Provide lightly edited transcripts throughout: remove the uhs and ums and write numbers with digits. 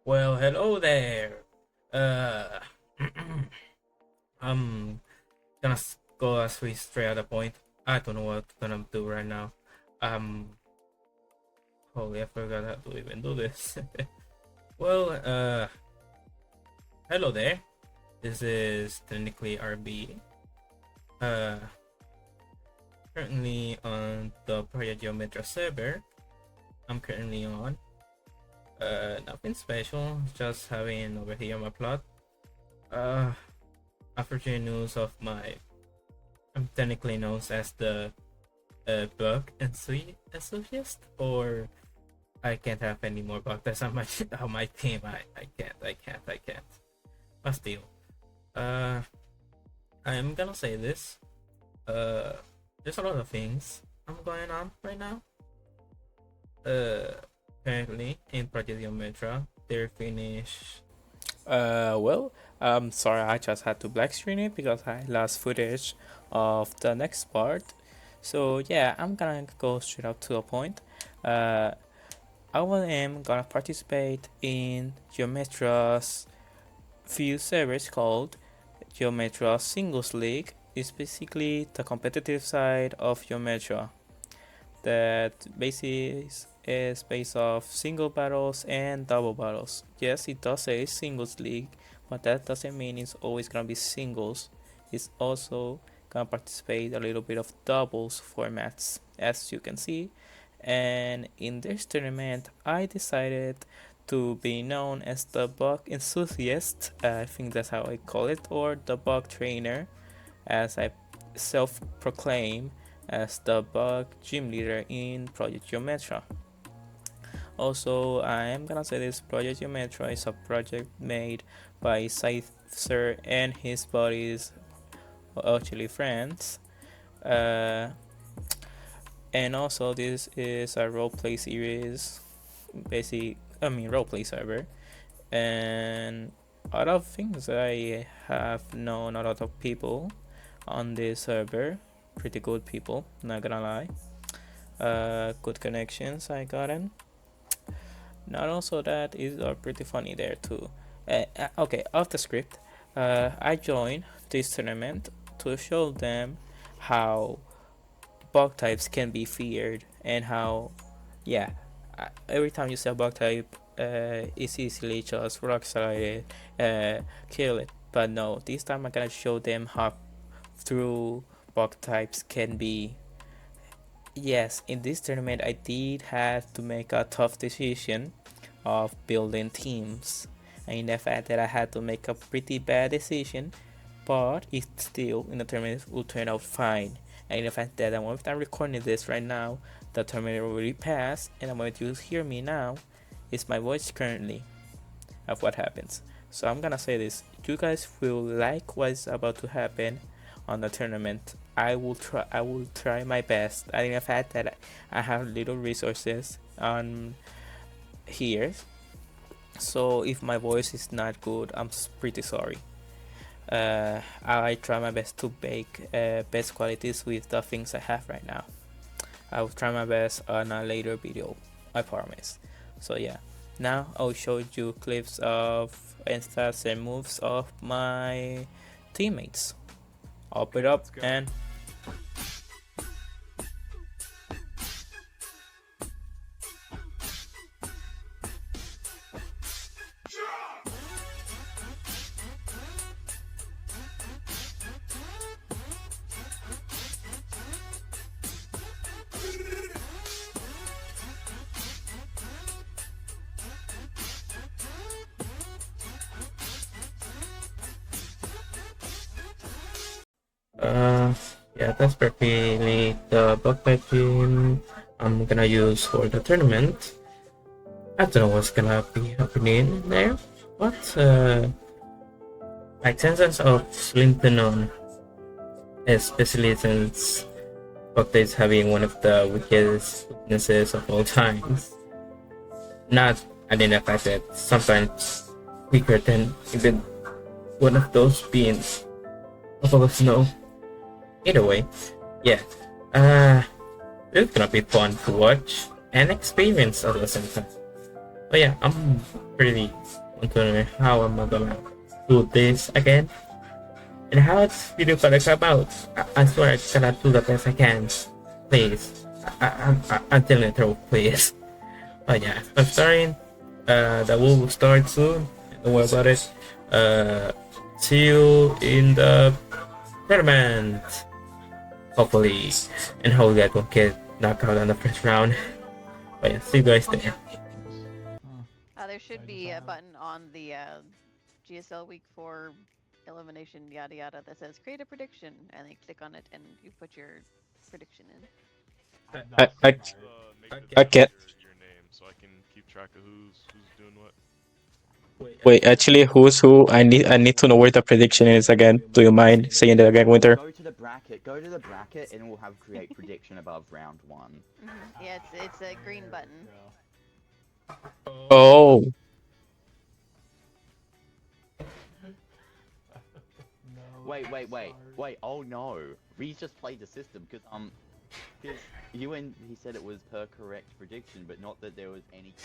Well, hello there. Uh, I'm go as we straight at the point. I don't know what I'm gonna do right now. Um, Holy, I forgot how to even do this. well, hello there. This is technically RB. Uh, Currently on the Project Geometra server. I'm currently on. Nothing special. Just having over here my plot. Uh, Unfortunate news of my I'm technically known as the bug enthusiast, or I can't have any more bug tests on my on my team. I can't. But still, uh, I'm gonna say this. There's a lot of things going on right now. Currently in Project Geometra, they're finished. Well, I'm sorry, I just had to black screen it because I lost footage of the next part. So yeah, I'm gonna go straight up to the point. Uh, I am gonna participate in Geometra's few servers called Geometra Singles League. It's basically the competitive side of Geometra that basically is based off single battles and double battles. Yes, it does say singles league, but that doesn't mean it's always gonna be singles. It's also gonna participate a little bit of doubles formats, as you can see. And in this tournament, I decided to be known as the bug enthusiast. I think that's how I call it, or the bug trainer, as I self-proclaim as the bug gym leader in Project Geometra. Also, I am gonna say this Project Geometra is a project made by Scyther and his buddies, actually friends. Uh, and also, this is a roleplay series, roleplay server. And a lot of things I have known a lot of people on this server, pretty good people, not gonna lie. Good connections I gotten. Not also that is pretty funny there too. Okay, off the script, I joined this tournament to show them how bug types can be feared and how, yeah, every time you see a bug type, it's easily just rock slide it, kill it. But no, this time I'm gonna show them how through bug types can be. Yes, in this tournament I did have to make a tough decision of building teams, and in the fact that I had to make a pretty bad decision, but it still in the tournament will turn out fine. And in the fact that I'm recording this right now, the tournament already passed, and the moment you hear me now is my voice currently of what happens. So I'm gonna say this: you guys will like what's about to happen on the tournament. I will try my best. I think the fact that I have little resources on here, so if my voice is not good, I'm pretty sorry. I try my best to bake best qualities with the things I have right now. I will try my best on a later video, I promise. So yeah, now I'll show you clips of stats and moves of my teammates. Up it up and Uh, yeah, that's perfectly the bug team I'm gonna use for the tournament. I don't know what's gonna be happening there, but my chances of slinking on, especially since Bugta is having one of the weakest weaknesses of all times. Not identified sometimes weaker than even one of those beings. All of us know. Either way, yeah, it's gonna be fun to watch and experience at the same time. But yeah, I'm really wondering how am I gonna do this again, and how this video gonna come out. I swear I'm gonna do the best I can. Please, I'm telling the truth, please. But yeah, I'm starting. That will start soon. Don't worry about it. See you in the tournament, hopefully, and hopefully I don't get knocked out on the first round. But yeah, see you guys there. There should be a button on the GSL Week 4 elimination yada yada that says create a prediction, and they click on it and you put your prediction in. I Make this can't. your name so I can keep track of who's doing what. Wait, actually, who's who? I need to know where the prediction is again. Do you mind saying that again, Winter? Go to the bracket, and we'll have create prediction above round 1. Yeah, it's a green button. Oh. Wait. Oh no, Reese just played the system because he said it was per correct prediction, but not that there was any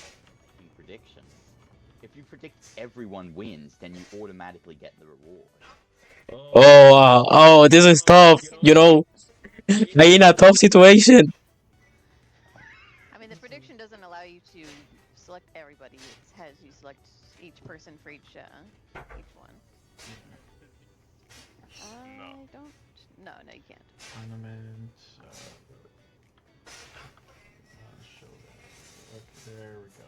making predictions. If you predict everyone wins, then you automatically get the reward. Oh, this is tough. You know, I'm in a tough situation. I mean, the prediction doesn't allow you to select everybody. It has you select each person for each one. I don't. No, you can't. Tournament. Show that. Okay, there we go.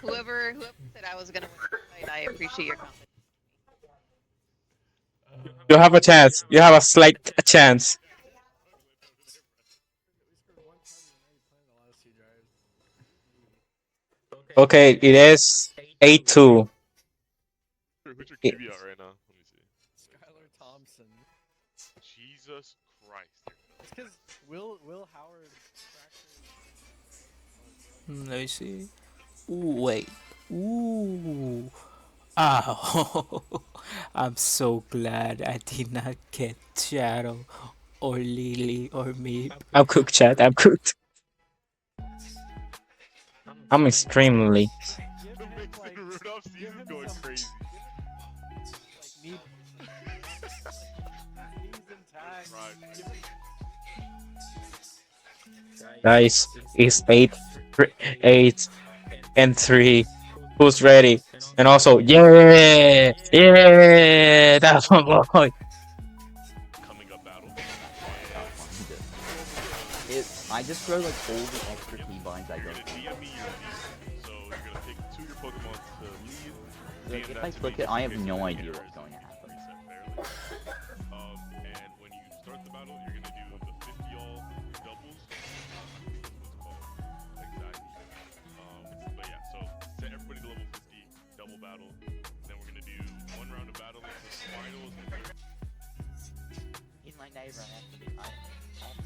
Whoever said I was gonna win the fight, I appreciate your confidence. You have a chance. You have a slight chance. Okay, it is 8-2. Who's your QB out right now? Let me see. Skylar Thompson. Jesus Christ. It's because Will Howard Let me see. Ooh, wait. Ooh. Ow. I'm so glad I did not get Shadow or Lily or me. I'm cooked, chat. I'm cooked. I'm extremely. The Mason Rudolph season's going crazy. need season time. Guys, it's 8-3. Who's ready? And also, yeah, that's my boy. Coming up battle. I just throw like all the extra keybinds I You're got. gonna DM me your lead. So you're gonna pick 2 of your Pokemon to lead. Like, DM if that I to click me it, I have just in no case idea you what's going to happen. reset fairly. And when you start the battle, you're gonna do the 50 all doubles. That's what it's called. Exactly. But yeah, so set everybody to level 50, double battle. Then we're gonna do 1 round of battle into the finals. He's my neighbor. I have to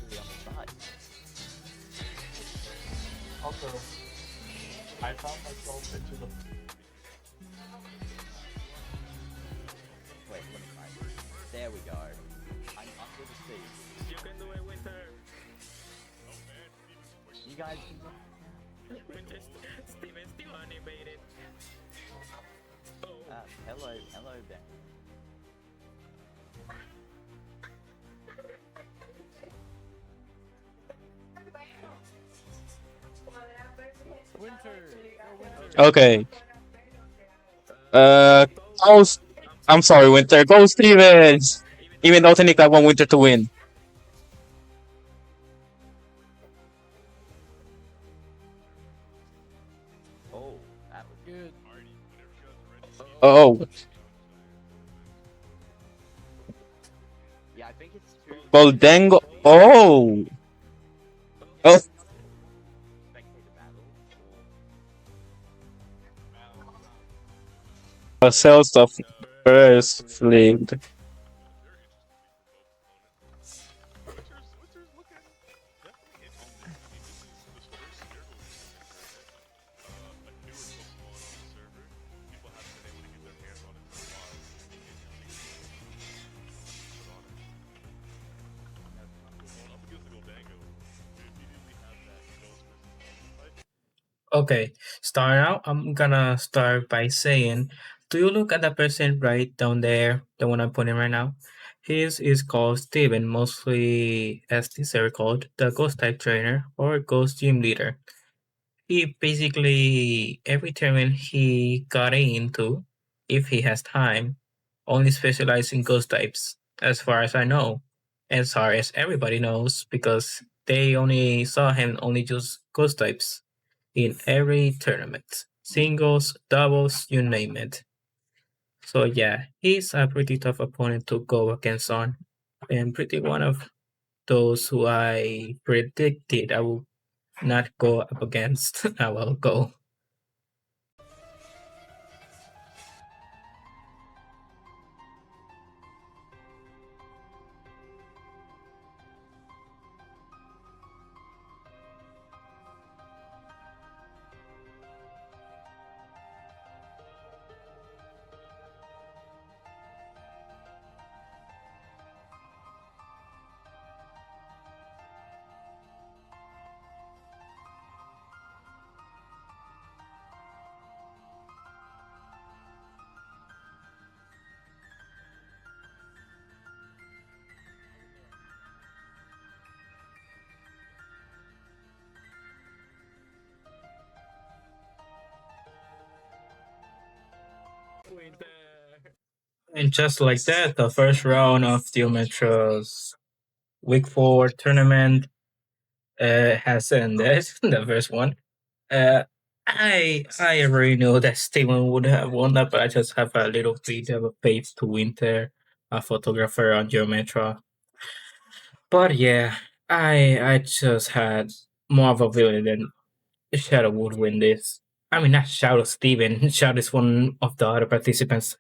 be on the side. Also, I found myself into the. Wait, let me try. There we go. I'm under the sea. You can do it, Winter. Oh man, You guys can. Winter, Steven's still animated. Oh. Hello, Ben. Okay. Ghost. I'm sorry, Winter. Go, Stevens. Even though technically I want Winter to win. Oh, that was Good. Oh. Yeah, I think it's 2. Goldengo. Oh. Oh. Spectator battle. Cells of first flipped. Winter's looking definitely in on this. I mean, this is the first year where we're seeing a newer Pokemon on the server. People haven't been able to get their hands on it for a while. Okay, start out. I'm gonna start by saying, do you look at the person right down there, the one I'm putting right now? His is called Steven, mostly as this are called the Ghost type trainer or Ghost gym leader. He basically every tournament he got into, if he has time, only specialize in Ghost types, as far as I know, as far as everybody knows, because they only saw him only use Ghost types in every tournament. Singles, doubles, you name it. So yeah, he's a pretty tough opponent to go against on. And pretty one of those who I predicted I will not go up against. I will go. And just like that, the first round of Geometra's Week 4 tournament has ended. The first one. Uh, I already know that Steven would have won that, but I just have a little bit of a faith to Winter, a photographer on Geometra. But yeah, I just had more of a feeling than Shadow would win this. I mean, not Shadow, Steven. Shadow is one of the other participants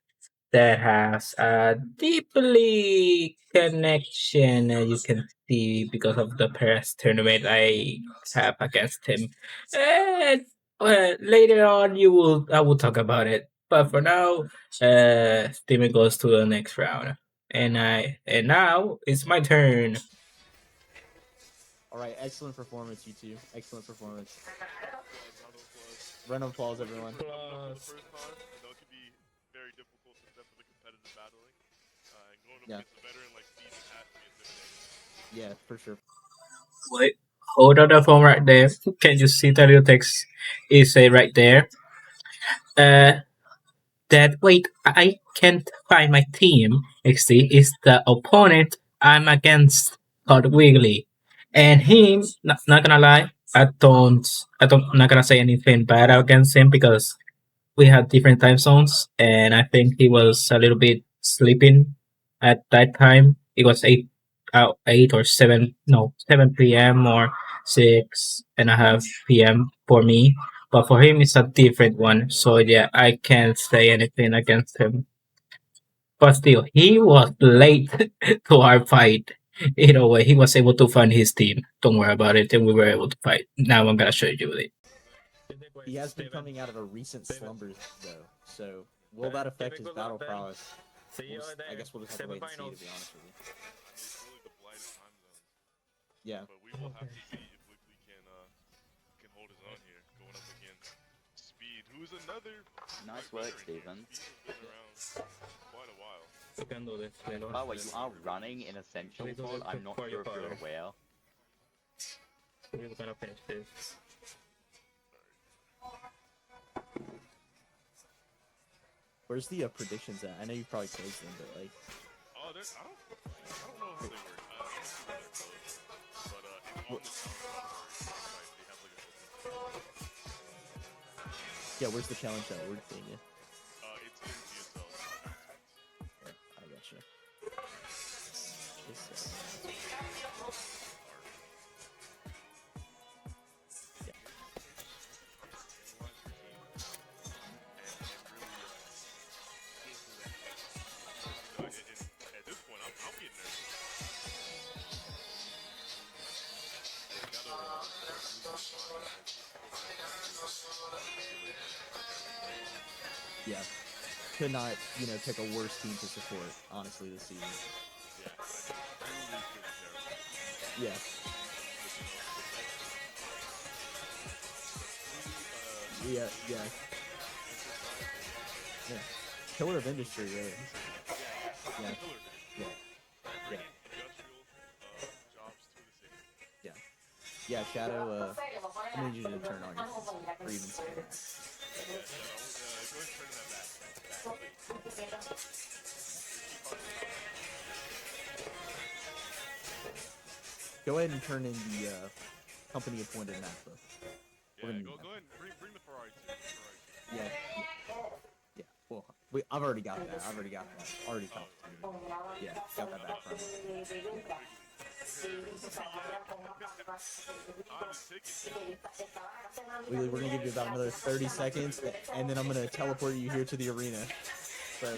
that has a deeply connection, you can see, because of the past tournament I have against him. And later on, I will talk about it. But for now, Steven goes to the next round, and now it's my turn. All right, excellent performance, you two. Excellent performance. Round of applause. Round of applause, everyone. For the first time, it could be very difficult to step for the competitive battling. And going up Yeah. against a veteran like Steven has to be intimidating. Yeah, for sure. Wait, hold on the phone right there. Can you see the little text? Is it right there? That wait, I can't find my team. XD is the opponent I'm against called Wiggly. And him, not gonna lie, not gonna say anything bad against him because we had different time zones and I think he was a little bit sleeping at that time. It was 8 or 7, no, 7 p.m. or 6.5 p.m. for me. But for him, it's a different one. So yeah, I can't say anything against him. But still, he was late to our fight. In a way, he was able to find his team. Don't worry about it. And we were able to fight. Now I'm gonna show you it. He has been coming out of a recent slumber, though. So, will that affect his battle prowess? I guess we'll just have to wait and see, to be honest with you. It's really the blight of time zones. Yeah. But we will have to see if Wiggly can hold his own here, going up against Speed, who's another Nice work, veteran. Steven. He's been around quite a while. By the way, you are running in Essential Pod. I'm not sure if you're aware. We're gonna finish this. Where's the predictions at? I know you probably closed them, but like. Oh, I don't know how they work. But it's on the site. They have like a. Yeah, where's the challenge that we're doing? Yeah. It's in GSL announcements. Yeah, I gotcha. At this point, I'm getting nervous. Yeah. Could not, pick a worse team to support, honestly, this season. Yeah, Yeah. Yeah, yeah. Yeah. Pillar of industry, really. Yeah. Yeah. Pillar. Yeah. Bringing industrial jobs to the city. Yeah. Yeah, Shadow, I need you to turn on your or even say that. Yeah, Shadow. Go ahead and turn that back. Please. Keep talking about it. Go ahead and turn in the company appointed MacBook. Yeah, go ahead and bring the Ferrari too. Yeah. Yeah. Well, I've already got that. Already talked to you. Yeah, got that back from Wiggly, we're gonna give you about another 30 seconds, and then I'm gonna teleport you here to the arena. So.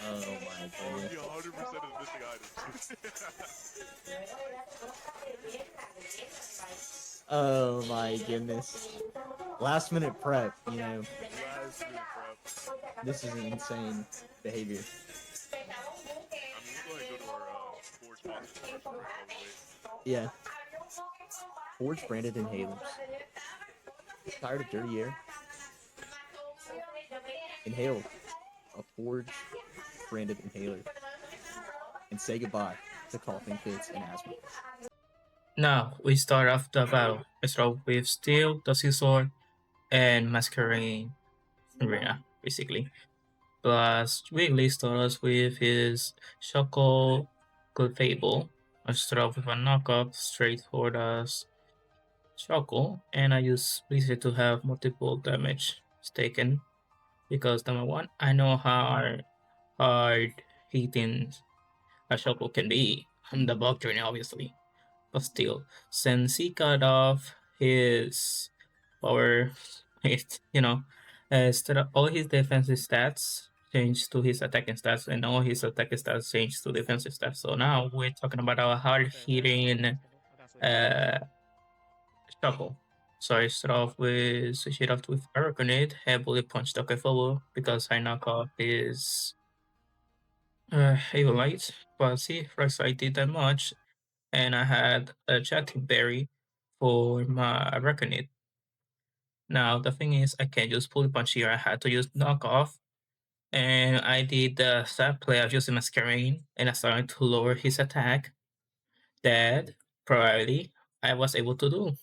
Oh my goodness. 100% of missing items. Oh my goodness. Last minute prep, you know. Last minute prep. This is insane behavior. I mean, we'll go ahead and go to our Forge sponsors first while we wait. Yeah. Forge branded inhalers. Tired of dirty air? Inhale a Forge branded inhaler. And say goodbye to coughing fits and asthma. Now we start off the battle. I start with Steel, the Scizor, and Masquerade Arena, basically. Plus, Wiggly starts with his Shuckle Good Fable. I start off with a knockup straight for the Shuckle, and I use Blizzard to have multiple damage taken. Because number one, I know how hard hitting a Shuckle can be. I'm the bug journey, obviously. But still, since he cut off his power, instead of all his defensive stats changed to his attacking stats, and all his attacking stats changed to defensive stats. So now we're talking about our hard hitting Shuckle. So I switch it off with Aragonid, heavily punch the Kefolo because I knock off his Evil Light. But see, first I did that much, and I had a chatting berry for my Reckonit. Now the thing is, I can't use Pulley Punch here. I had to use Knockoff, and I did the stat play of using Masquerade, and I started to lower his attack. That probably I was able to do,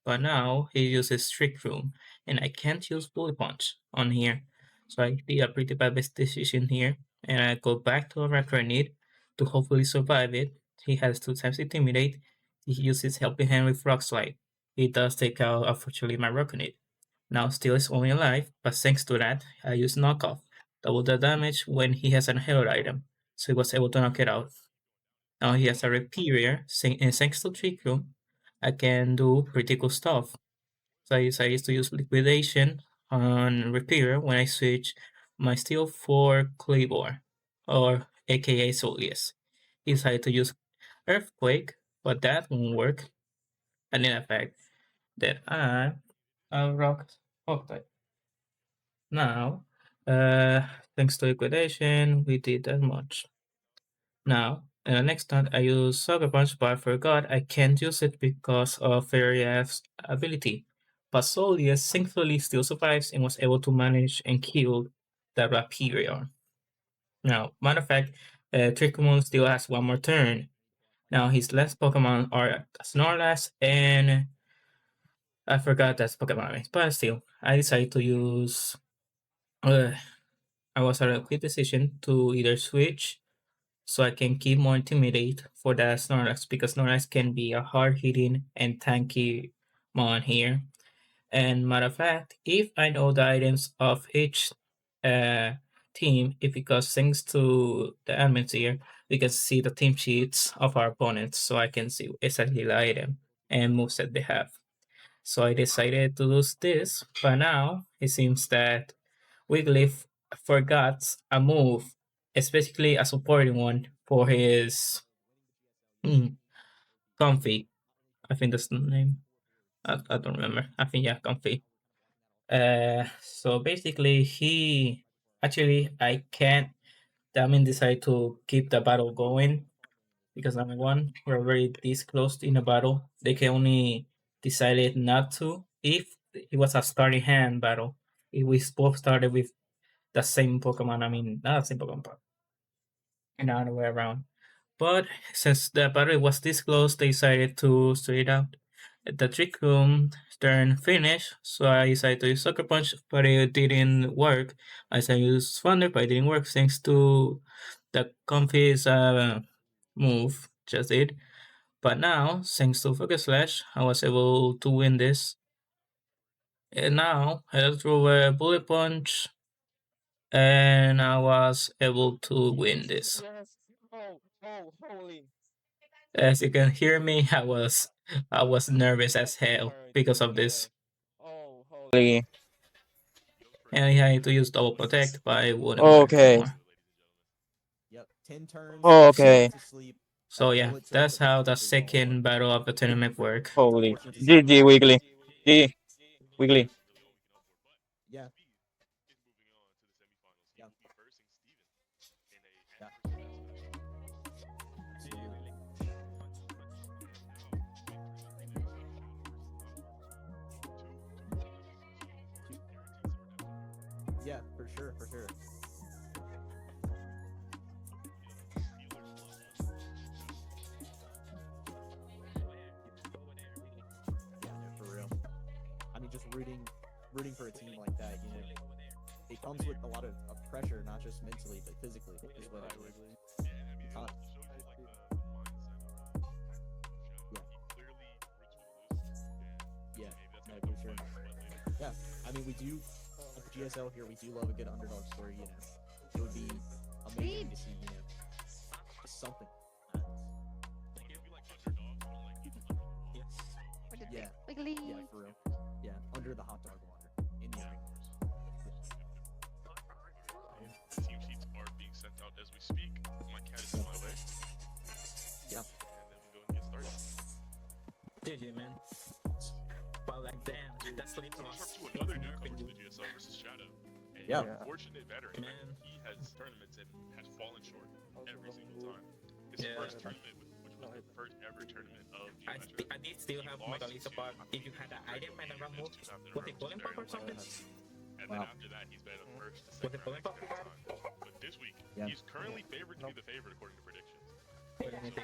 but now he uses Trick Room, and I can't use Pulley Punch on here. So I did a pretty bad decision here, and I go back to a Reckonit to hopefully survive it. He has 2 times Intimidate. He uses Helping Hand with Rock Slide. It does take out, unfortunately, my Reckonit. Now Steel is only alive, but thanks to that, I use Knockoff. Double the damage when he has an healed item, so he was able to knock it out. Now he has a Repeater, and thanks to Trick Room, I can do pretty cool stuff. So I used to use Liquidation on Repeater when I switch my Steel for Claymore, or aka Solius. He decided to use Earthquake, but that won't work. And in effect, that I rocked Hawkeye. Now, thanks to liquidation, we did that much. Now, next time I use Sucker Punch, but I forgot I can't use it because of Fairy's ability. But Solius thankfully still survives and was able to manage and kill the Rapirion. Now, matter of fact, Trickmon still has one more turn. Now, his last Pokemon are Snorlax and I forgot that's Pokemon names, but still, I decided to use I was at a quick decision to either switch so I can keep more Intimidate for the Snorlax because Snorlax can be a hard hitting and tanky mon here. And matter of fact, if I know the items of each team, if because thanks to the admins here, we can see the team sheets of our opponents so I can see exactly the item and moves that they have. So I decided to do this, but now it seems that Wiggly forgot a move, especially a supporting one for his Comfy. I think that's the name. I don't remember. I think yeah, Comfy. So basically he actually I can't Damin decided to keep the battle going because I'm one. We're already this close in a battle. They can only decided not to if it was a starting hand battle. If we both started with the same Pokemon, I mean not the same Pokemon, but not the way around. But since the battle was this close, they decided to straight out. The Trick Room turn finished, so I decided to use Sucker Punch, but it didn't work. I decided to use Thunder, but it didn't work thanks to the Comfy's move, just did. But now, thanks to Focus Slash, I was able to win this. And now, I threw a Bullet Punch, and I was able to win this. Yes. Oh, holy. As you can hear me, I was nervous as hell because of this. Oh, holy. And I had to use double protect, but it wouldn't work Okay. anymore. Yep, 10 turns. Okay. To sleep. So yeah, that's how the second battle of the tournament worked. Holy. GG Wiggly. GG Wiggly. Yeah. Yeah, for sure, for sure. Yeah, no, for real. I mean, just rooting for a team like that, you know, it comes with a lot of pressure, not just mentally, but physically as well. Yeah, no, for sure. Yeah, I mean, we do, at the GSL here, we do love a good underdog story, you know. It would be amazing to see, you know, just something. Yeah, Wiggly. yeah, for real. Yeah, under the hot dog water, in the ring. Team sheets are being sent out as we speak. My cat is in my way. Yeah. And then we go and get started. GG, man. But like, damn, that's what it To was. another newcomer to the GSL versus Shadow. A Yeah. fortunate veteran. Man. He has tournaments and has fallen short every single time. His Yeah. first tournament, which was the first ever tournament of Geometra, I did still have my Galisa, but if you had an item and a run move, was it Golden Pop or something? and then after that, he's been a first to Was second it Golden round Pop? every time. But this week, Yeah. he's currently favored to be the favorite according to predictions.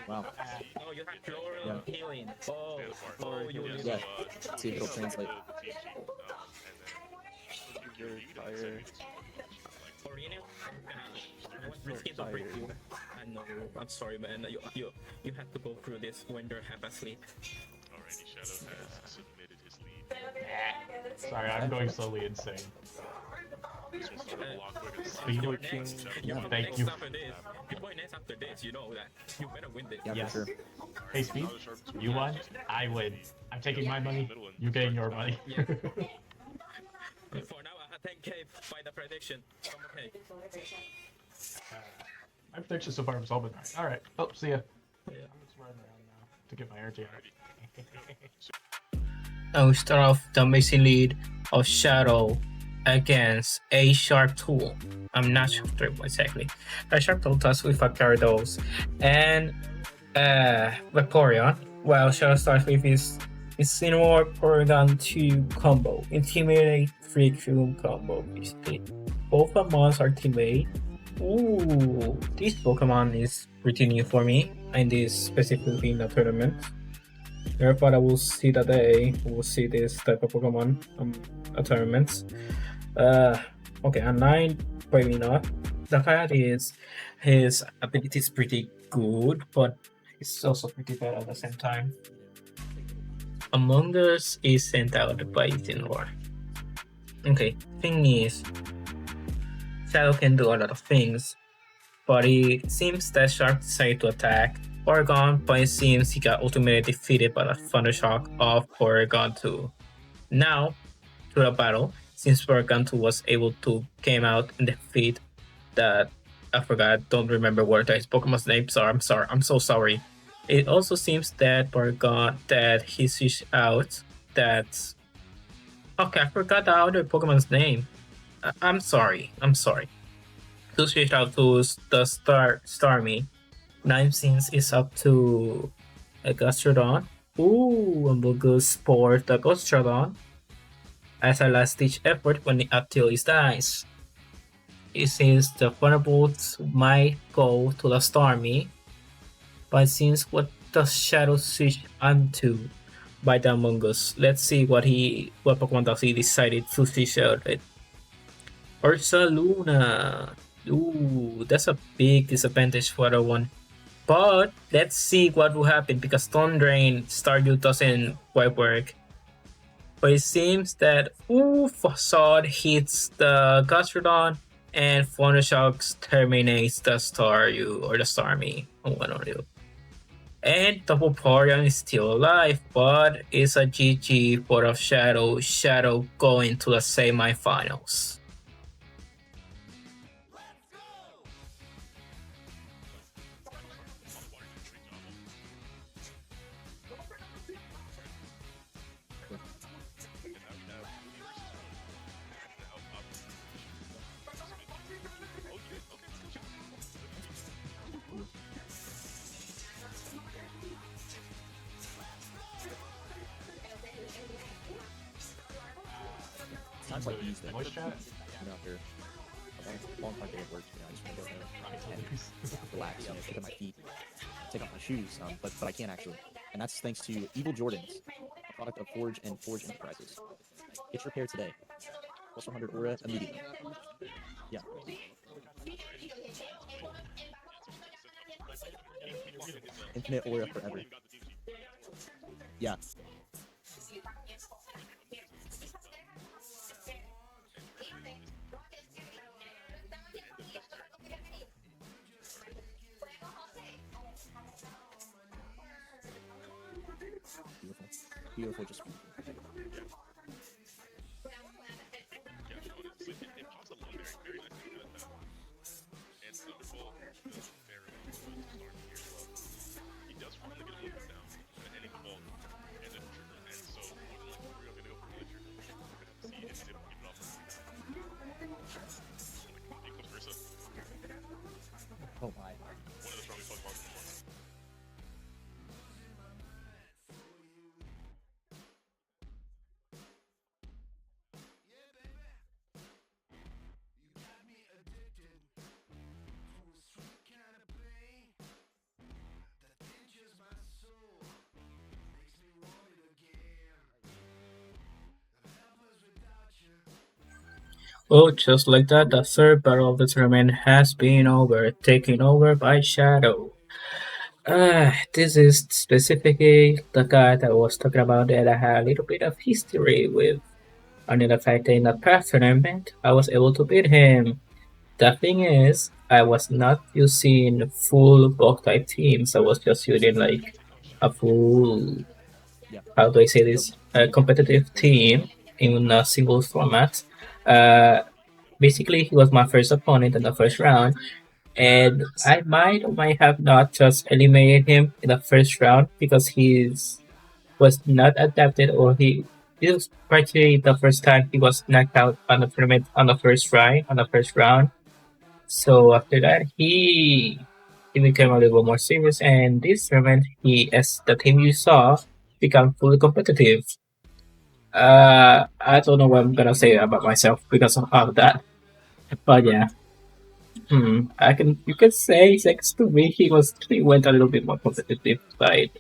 Wow. Oh, you have floral Yeah. healing. Oh, Stand apart. oh, you Yeah, lose. Yeah. so, See if it'll translate. the team sheet, and then your lead and send me this like, For you know, I was risky to break you. I know. I'm sorry, man. You have to go through this when you're half asleep. alrighty, Shadow has submitted his lead. Sorry, I'm going slowly insane. This will start a lot quicker than Speed You're King. next. Yeah, You're thank next you. after this. You're going next after this. You know that. You better win this. Yeah, Yes. for sure. Hey, Speed, you won, I win. I'm taking my money, you getting your money. Yeah. For now, I have 10k by the prediction. I'm okay. My prediction so far was all been right. Alright, oh, see ya. Yeah. I'm just running around now to get my energy out. I will start off the amazing lead of Shadow against a Sharp Tool. I'm not sure exactly. A Sharp Tool does with a Gyarados and Vaporeon, while Shadow starts with his Incineroar Porygon 2 combo. Intimidate Freak Room combo, basically. Both of mons are teammate. Ooh, this Pokemon is pretty new for me, and this specifically in the tournament. Therefore, I will see that day. We will see this type of Pokemon at tournaments. Okay, a 9, maybe not. The fact is, his ability is pretty good, but it's also pretty bad at the same time. Among Us is sent out by Incineroar. Okay, thing is, Shadow can do a lot of things, but it seems that Shark decided to attack Porygon, but it seems he got ultimately defeated by the Thundershock of Porygon 2. Now, to the battle, since Porygon 2 was able to came out and defeat that, I forgot, don't remember what his Pokemon's names are, I'm so sorry. It also seems that Porygon, that he switched out, that, okay, I forgot the other Pokemon's name. I'm sorry. To switch out to the Starmie, Nine Sins is up to a Gastrodon. Ooh, and we'll go Sport the Gastrodon as a last ditch effort when the Aptil is dies. It seems the Thunderbolts might go to the Starmie, but since what does Shadow switch onto by the Among Us? Let's see what Pokemon does he decided to switch out it. Ursa Luna. Ooh, that's a big disadvantage for the one. But let's see what will happen because Stone Drain Staryu doesn't quite work. But it seems that Facade hits the Gastrodon and Phonoshox terminates the Staryu or the Starmie. One or two. And Double Porion is still alive, but it's a GG for the Shadow. Shadow going to the semifinals. Times like these that Voice chat? you know, after a long hard day at work, you know, I just want to go home and relax, you know, pick up my feet, take off my shoes, but I can't actually. And that's thanks to Evil Jordans, a product of Forge and Forge Enterprises. Get your pair today. Plus 100 aura immediately. Yeah. Infinite aura forever. Yeah. Beautiful. Beautiful, just beautiful. Oh my. Well, just like that, the third battle of the tournament has been over, taken over by Shadow. This is specifically the guy that I was talking about that I had a little bit of history with. And in the fact that in the past tournament, I was able to beat him. The thing is, I was not using full bulk type teams. I was just using like a full, how do I say this, a competitive team in a single format. Basically, he was my first opponent in the first round, and I might or might have not just eliminated him in the first round because he was not adapted, or this was practically the first time he was knocked out on the tournament on the first round. So after that, he became a little more serious, and this tournament, as the team you saw, become fully competitive. I don't know what I'm gonna say about myself because of that, but yeah. You can say thanks to me he went a little bit more competitive side.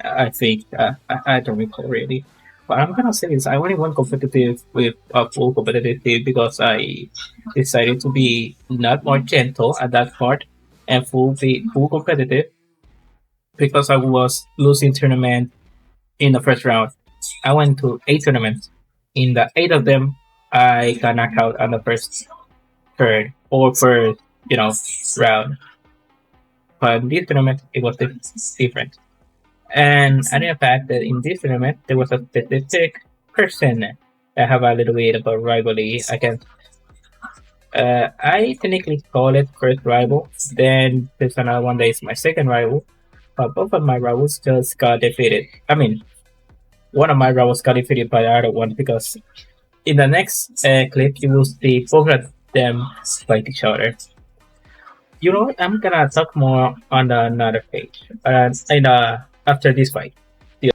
I think I don't recall really, but I'm gonna say this: I only went competitive with a full competitive team because I decided to be not more gentle at that part and full competitive because I was losing tournament in the first round. I went to 8 tournaments. In the 8 of them, I got knocked out on the first turn or first, round. But in this tournament, it was different. And I know the fact that in this tournament, there was a specific person that have a little bit of a rivalry against. I technically call it first rival. Then there's another one that is my second rival. But both of my rivals just got defeated. I mean, one of my rivals got defeated by the other one because in the next clip, you will see both of them fight each other. You know what? I'm gonna talk more on another page. After this fight. Yeah,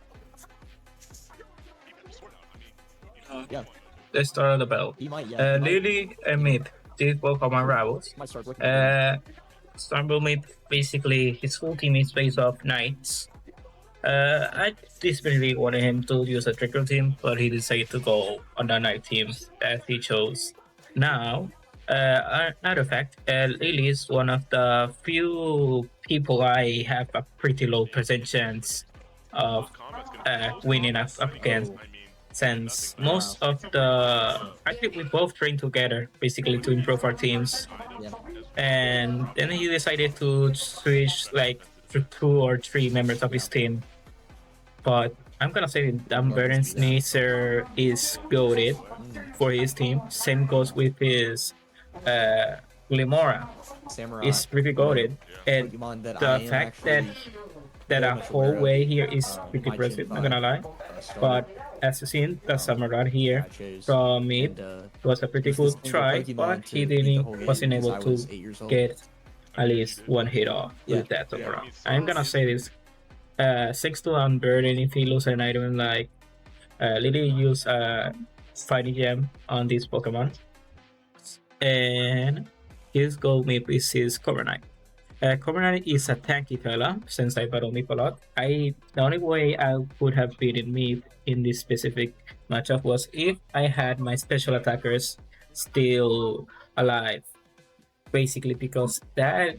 Let's start on the battle. he might. Yeah, he might. Lily and Myth. These both are my rivals. Might start looking for him. Stormbolt Myth, basically his full team is based off knights. I desperately wanted him to use a trigger team, but he decided to go on the knight team that he chose. Now, another fact, Lily is one of the few people I have a pretty low percent chance of winning up against, since most of the actually we both train together basically to improve our teams, Yeah. and then he decided to switch like two or three members of his team. But I'm gonna say Burden Sneezer is goaded for his team. Same goes with his Glimora. Samurai. Is pretty goaded, and Pokemon that the I am fact that actually a much whole aware of, way here is pretty my impressive. Gen Not gonna 5, lie, starter but as you seen, the Samurai here I chose. from me And, was a pretty use this good single try, Pokemon but to he beat the didn't whole game wasn't because able I to was 8 years old. get at least one hit off Yeah. with that Samurai. I'm gonna say this. 6-2 on Burden if he loses an item like Lily use Fighting Gem on this Pokemon. And his gold map is his Cover Knight. Cover Knight is a tanky fella since I battle Meep a lot. The only way I would have beaten Meep in this specific matchup was if I had my special attackers still alive. Basically because that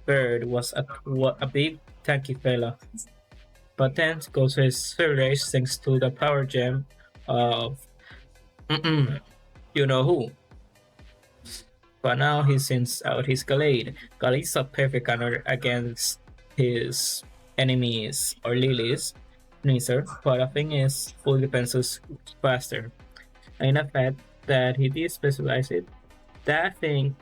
bird was a big tanky fella. But then goes his Surge thanks to the power gem of you know who. But now he sends out his Gallade. Gallade is a perfect counter against his enemies or Lilies, Neither, but the thing is, full defense is faster. And the fact that he did specialize it, that thing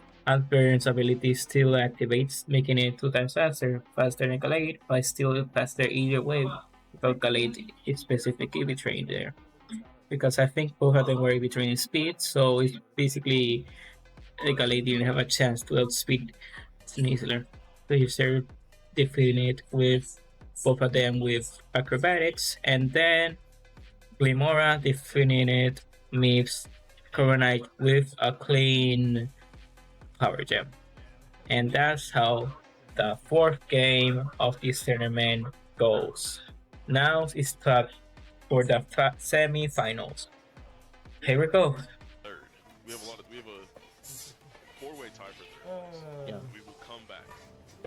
Burns ability still activates, making it 2 times faster than Gallade, but still faster either way, because Gallade is specifically trained there. Because I think both of them were between speed, so it's basically Gallade didn't have a chance to outspeed Sneasler. So he started defeating it with both of them with acrobatics, and then Glimora defeating it meets Coronite with a clean power gem. And that's how the fourth game of this tournament goes. Now it's time for the semi-finals. Here we go. Third. We have a four-way tie for third. Yeah. We will come back.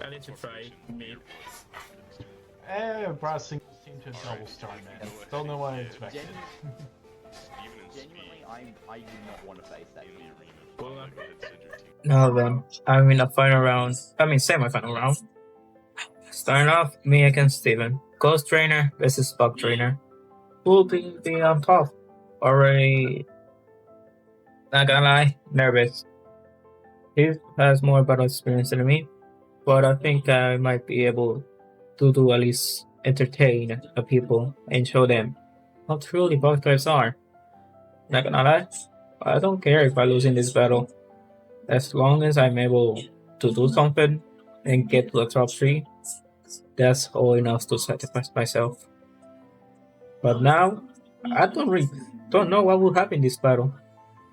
I need to try me. Brought a single team to a double star, man. Don't know what I expected. Genuinely, I do not want to face that in the arena. Go ahead, send your team. Now then, I'm in the final round. Semi-final round. Starting off, me against Steven. Ghost Trainer versus Bug Trainer. Who will be on top? Already, not gonna lie, nervous. He has more battle experience than me, but I think I might be able to do at least entertain the people and show them how truly bug types are. Not gonna lie, I don't care if I lose in this battle. As long as I'm able to do something and get to the top 3, that's all enough to satisfy myself. But now, I don't know what will happen in this battle.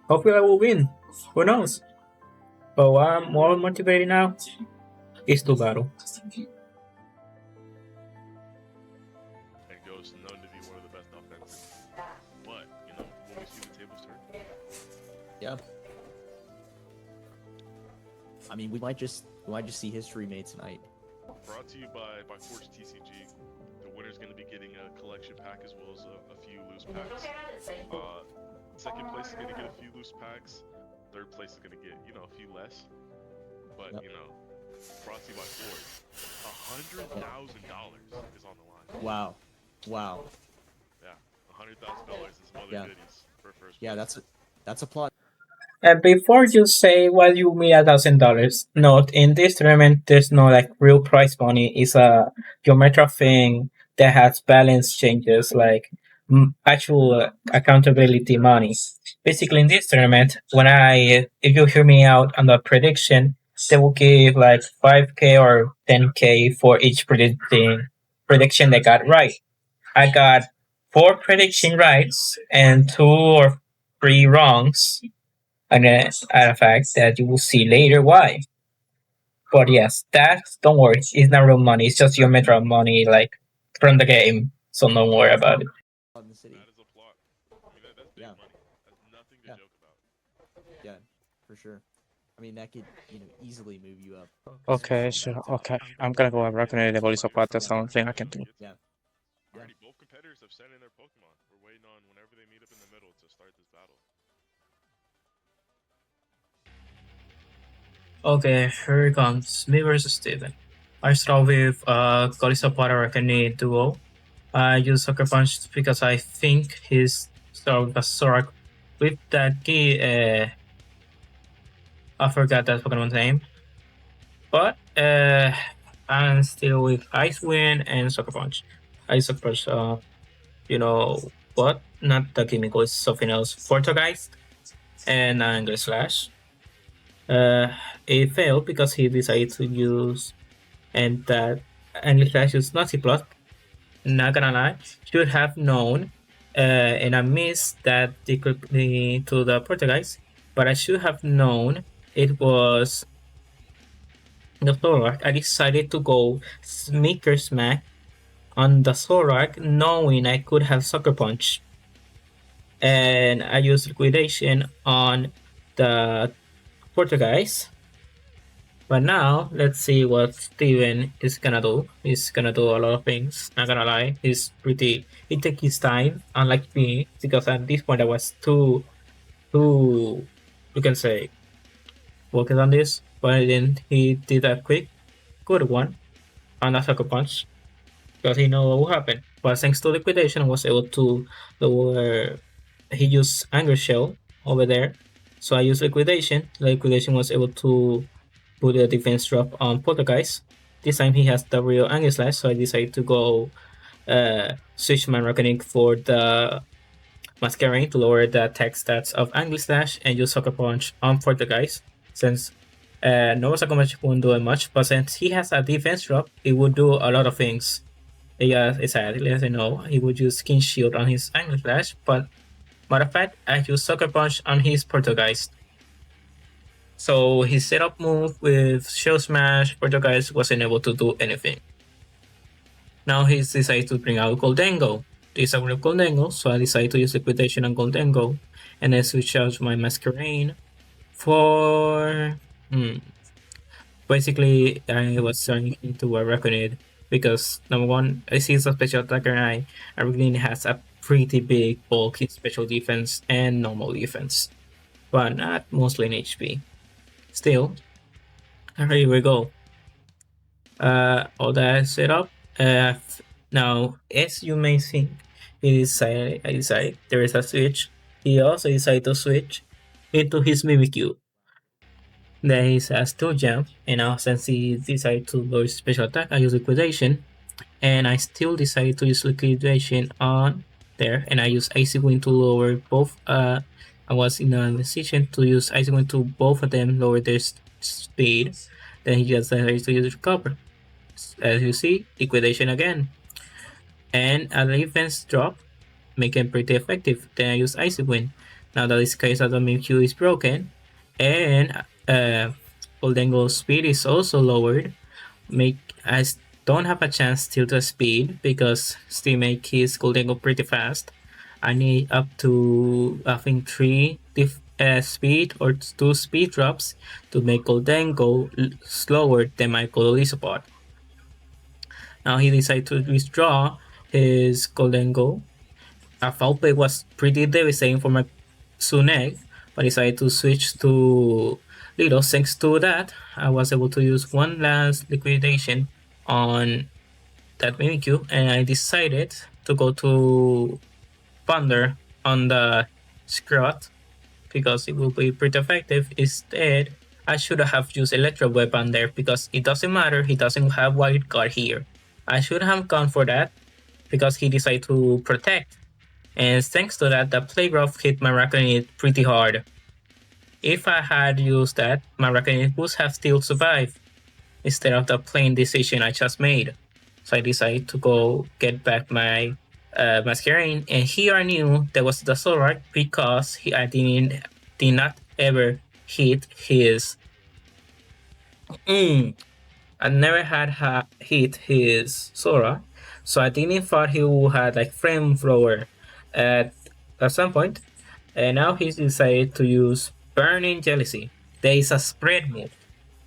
Hopefully I will win. Who knows? But what I'm more motivated now is to battle. And Ghost known to be one of the best offensive. But, when we see the tables turn. Yeah. I mean, we might just see history made tonight. Brought to you by Forge TCG. The winner's going to be getting a collection pack as well as a few loose packs. Second place is going to get a few loose packs. Third place is going to get, a few less. But, brought to you by Forge. $100,000 is on the line. Wow. Yeah, $100,000 is some other goodies for first place. Yeah, that's a plot. And before you say what you mean $1,000, note in this tournament there's no real prize money. It's a Geometra thing that has balance changes actual accountability money. Basically in this tournament, if you hear me out on the prediction, they will give like 5k or 10k for each prediction they got right. I got 4 prediction rights and 2 or 3 wrongs. And a fact that you will see later why. But yes, that don't worry, it's not real money. It's just Geometra money, like from the game. So don't worry about it. in the city. That is a plot. I mean, that's big Yeah. money. That's nothing to Yeah. joke about. Yeah, for sure. I mean, that could easily move you up. Okay, sure. Okay, I'm gonna go and recommend the police part. That's the only thing I can do. Yeah. Already, both competitors have sent in their Pokemon. We're waiting on whenever they meet up in the middle to start this battle. Okay, here it comes. Me versus Steven. I start with Callisto Potter Arcane duo. I use Sucker Punch because I think he's sort of a Zorak with that key. I forgot that Pokemon's name. But I'm still with Ice Wind and Sucker Punch. Ice Sucker Punch, you know what? Not the chemical, it's something else. Fortogeist and Angle Slash. It failed because he decided to use and that Angle Slash used Nazi Plot. Not gonna lie, should have known, and I missed that they could be to the Portuguese, but I should have known it was the Thorax. I decided to go Sneaker Smack on the Thorax, knowing I could have Sucker Punch. And I used Liquidation on the Portuguese. But now, let's see what Steven is gonna do. He's gonna do a lot of things, not gonna lie. He takes his time, unlike me, because at this point I was too, you can say, working on this. But then he did a quick, good one on a Sucker Punch, because he know what will happen. But thanks to Liquidation, I was able to lower, he used Anger Shell over there. So I used Liquidation. Liquidation was able to put a defense drop on Poltergeist. This time he has the real Angle Slash, so I decided to go switch my Reckoning for the Masquerade to lower the attack stats of Angle Slash and use Sucker Punch on Poltergeist. Since Nova Sucker Punch won't do much, but since he has a defense drop, it would do a lot of things. Yeah, exactly as I know, he would use Skin Shield on his Angle Slash, but matter of fact, I use Sucker Punch on his Poltergeist. So his setup move with Shell Smash, Portuguese wasn't able to do anything. Now he's decided to bring out Goldengo. This is with Goldengo, so I decided to use Liquidation on Goldengo, and then switch out my Masquerade for... Basically, I was turning into a Reckoned because number one, I see it's a special attacker and Reckoned has a pretty big bulky special defense and normal defense, but not mostly in HP. Still, here we go. All that set up. Now, as you may think, I decided there is a switch. He also decided to switch into his Mimikyu. Then he has 2 jump, and now since he decided to lower special attack, I use Liquidation, and I still decided to use Liquidation on there, and I use Icy Wind to lower both. I was in a decision to use Icy Wind to both of them lower their speed. Then he just decided to use Recover. As you see, Liquidation again, and a defense drop, making pretty effective. Then I use Icy Wind. Now that this case of the Mimikyu is broken, and Goldengo's speed is also lowered. I don't have a chance to the speed because still make his Goldengo pretty fast. I need up to I think 3 speed or 2 speed drops to make Goldengo slower than my Golisopod. Now he decided to withdraw his Goldengo. Foul Play was pretty devastating for my Suneg, but decided to switch to Lido. Thanks to that, I was able to use one last Liquidation on that Mimikyu, and I decided to go to Thunder on the Scrot because it will be pretty effective. Instead, I should have used Electro Weapon there because it doesn't matter, he doesn't have Wild Card here. I should have gone for that because he decided to protect. And thanks to that, the Playgraph hit my Raccoonie pretty hard. If I had used that, my Reckoning would have still survived instead of the plain decision I just made. So I decided to go get back my Masquerain, and here I knew there was the Zoroark because I did not ever hit his. I never had hit his Zoroark, so I didn't thought he would have like flamethrower at some point, and now he decided to use Burning Jealousy. There is a spread move.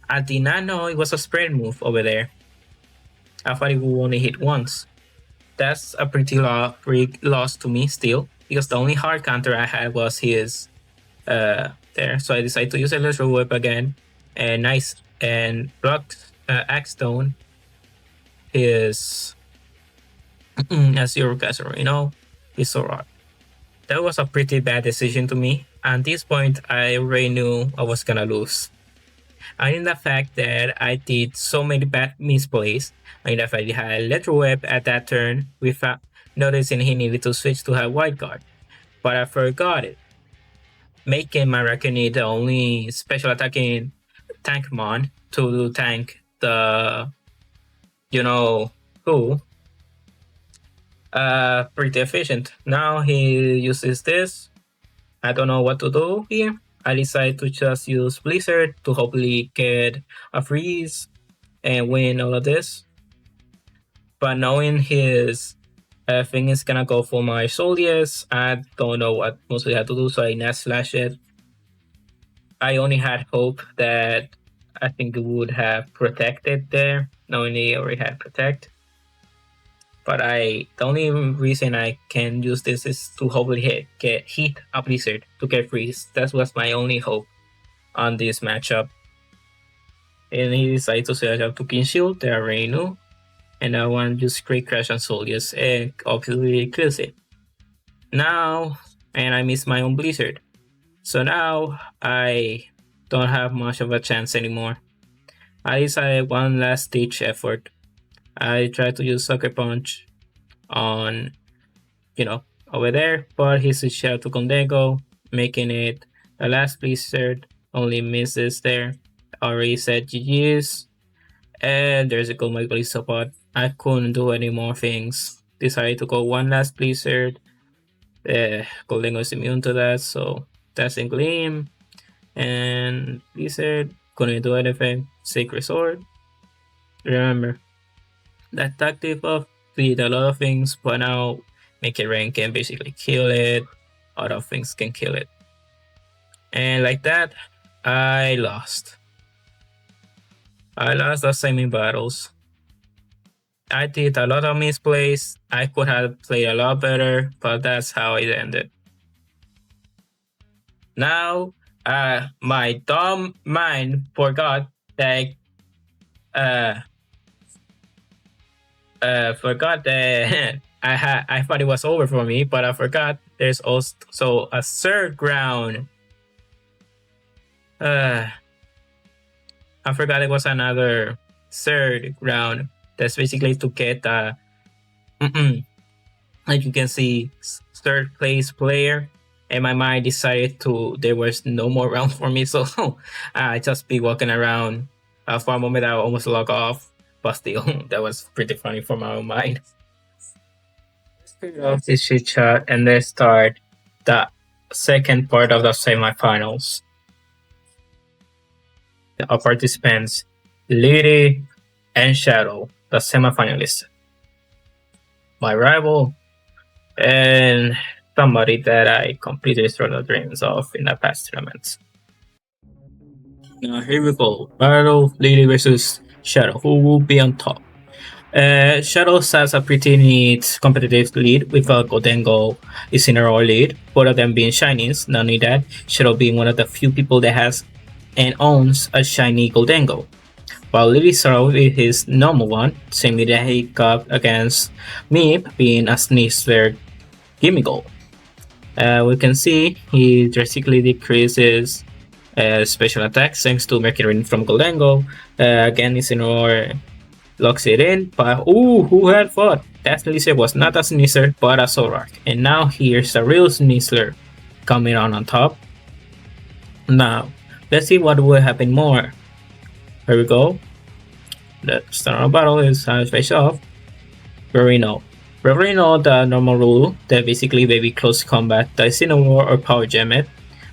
I did not know it was a spread move over there. I thought it would only hit once. That's a pretty loss to me still, because the only hard counter I had was his there. So I decided to use Electro Whip again, and nice, and block Axe Stone is as Zero Castle, is so hard. That was a pretty bad decision to me. At this point, I already knew I was gonna lose. I mean the fact that I did so many bad misplays. I mean the fact he had Electro Web at that turn without noticing he needed to switch to have White Guard. But I forgot it. Making my Reckoning the only special attacking tank mon to tank the who. Pretty efficient. Now he uses this. I don't know what to do here. I decided to just use Blizzard to hopefully get a freeze and win all of this. But knowing his thing is gonna go for my soldiers, I don't know what mostly I have to do, so I net slash it. I only had hope that I think it would have protected there, knowing he already had protect. But the only reason I can use this is to hopefully get hit a Blizzard to get freeze. That was my only hope on this matchup. And he decided to switch out to King Shield, that I already knew. And I want to use Great Crash on Soldiers, and obviously kills it. Now, and I miss my own Blizzard. So now I don't have much of a chance anymore. I decided one last ditch effort. I tried to use Sucker Punch on, over there, but he switched out to Condego, making it the last Blizzard, only misses there. Already said GG's, and there's a Gold My Blizzard, but I couldn't do any more things. Decided to go one last Blizzard. Goldengo is immune to that, so that's in Gleam. And Blizzard couldn't do anything. Sacred Sword. Remember, that tactic buff did a lot of things, but now Make It Rain can basically kill it. Other things can kill it. And like that, I lost. I lost the semi-battles. I did a lot of misplays. I could have played a lot better, but that's how it ended. Now, my dumb mind forgot that I thought it was over for me, but I forgot there's also a third round. I forgot it was another third round. That's basically to get like you can see, third place player. And my mind decided there was no more round for me, so I just be walking around. For a moment, I almost log off, but still, that was pretty funny for my own mind. Let's figure out this chit chat and let's start the second part of the semifinals. Our participants, Laegue and Shadow, the semifinalists. My rival, and somebody that I completely destroyed the dreams of in the past tournaments. Now here we go. Battle Laegue versus Shadow. Who will be on top? Shadow has a pretty neat competitive lead with a Goldengo is in a row lead, both of them being shinies. Not only that, Shadow being one of the few people that has and owns a shiny Goldengo. While Lily started with his normal one, same that he got against Meep being a Sneasler Gimme Goal. We can see he drastically decreases special attacks thanks to Mercury from Goldengo. Again, Isinor locks it in, but who had thought? That Sneasler was not a Sneasler but a Zoroark. And now here's a real Sneasler coming on top. Now, let's see what will happen more. Here we go. The start of battle is face off. Verino. We already know the normal rule that basically baby close combat the War or Power Gem it,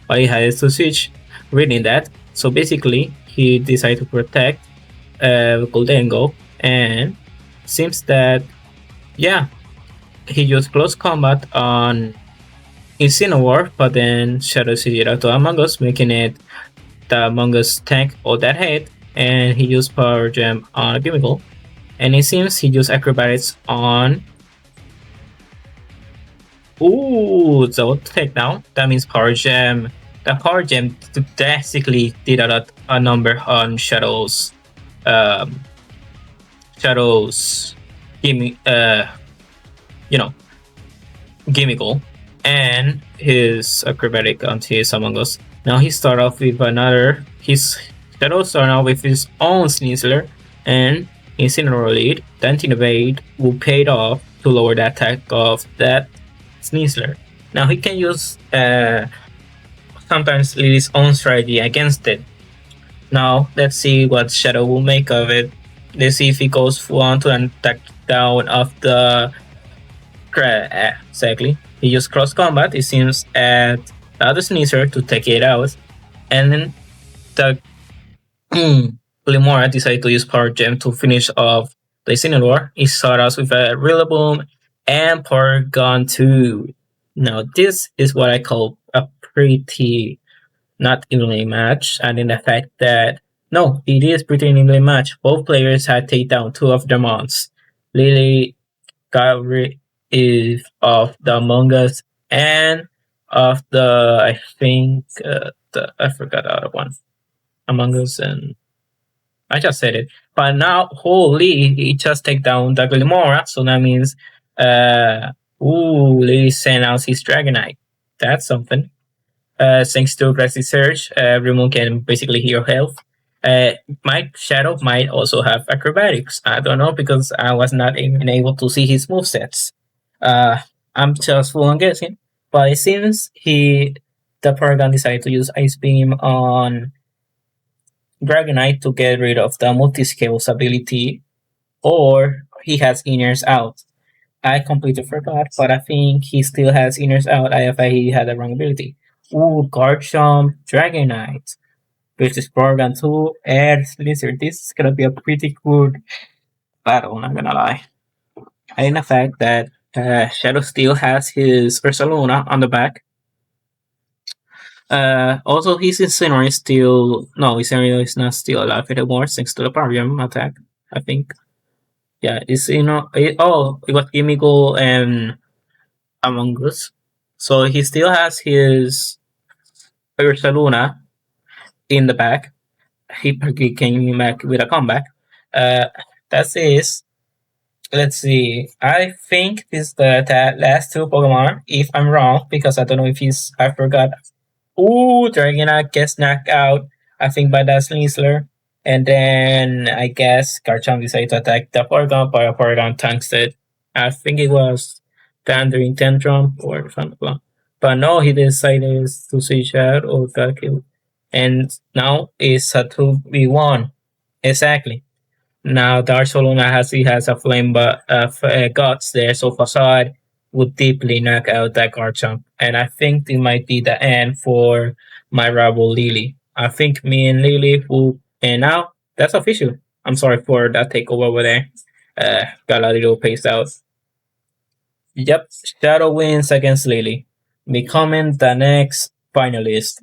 but he has to switch reading that. So basically he decided to protect Goldengo, and seems that yeah, he used close combat on Incineroar, but then Shadow Sujira to Among Us, making it the Among Us tank all that hit, and he used Power Gem on Gimmiggle, and it seems he used Acrobatics on. Ooh, so takedown. That means Power Gem. The Power Gem drastically did a number on Shadow's Shadow's gimme Gimmiggle and his acrobatic onto his Among Us. Now he start off with another his Shadow start off with his own Sneasler and Incineroar lead. The anti-evade will pay off to lower the attack of that Sneasler. Now he can use sometimes Lily's own strategy against it. Now let's see what Shadow will make of it. Let's see if he goes full on to an attack down of the exactly. He used cross combat, it seems, at the other Sneasler to take it out. And then the Limora decided to use Power Gem to finish off the Incineroar. He shot us with a Rillaboom and Porygon 2. Now this is what I call a pretty not evenly matched, and in the fact that no, it is pretty evenly matched. Both players had taken down two of their mons. Lily got rid of the Among Us and of the I think I forgot the other one. Among Us, and I just said it. But now holy he just take down the Glimora, so that means Lily sent out his Dragonite. That's something. Thanks to aggressive Surge, everyone can basically heal health. My Shadow might also have acrobatics. I don't know because I was not even able to see his movesets. I'm just full on guessing. But it seems the Paragon decided to use Ice Beam on Dragonite to get rid of the multi-scales ability, or he has Inners out. I completely forgot, but I think he still has Inners out. I thought he had the wrong ability. Ooh, Garchomp, Dragonite versus Paragon 2 and Lizard. This is gonna be a pretty good battle, not gonna lie. And the fact that Shadow still has his Ursaluna on the back. Also, his Incineroar is still no, Incineroar is not still alive anymore thanks to the Parium attack. I think. Yeah, it's it was Gimmiggle and Among Us. So he still has his Ursaluna in the back. He came back with a comeback. That's it. Let's see. I think this is the last two Pokemon. If I'm wrong, because I don't know if I forgot. Ooh, Dragonite gets knocked out. I think by that Sneasler. And then I guess Garchomp decided to attack the Porygon, but Porygon tanks it. I think it was Thundering Tantrum or something. But no, he decided to switch out or got killed. And now it's a 2v1. Exactly. Now Darsoluna has a flame but guts there, so Facade would deeply knock out that Garchomp. And I think it might be the end for my rival Lily. I think me and Lily will, and now that's official. I'm sorry for that takeover over there. Got a little paced out. Yep, Shadow wins against Lily, becoming the next finalist.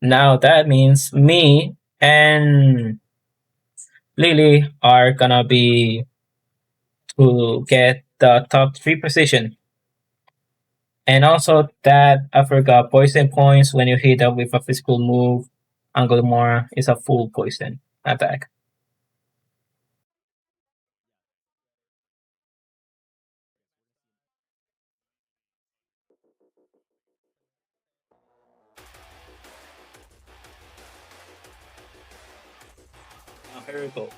Now that means me and Lily are gonna be to get the top 3 position. And also that I forgot poison points when you hit up with a physical move. Anglemora is a full poison attack. Now here we go.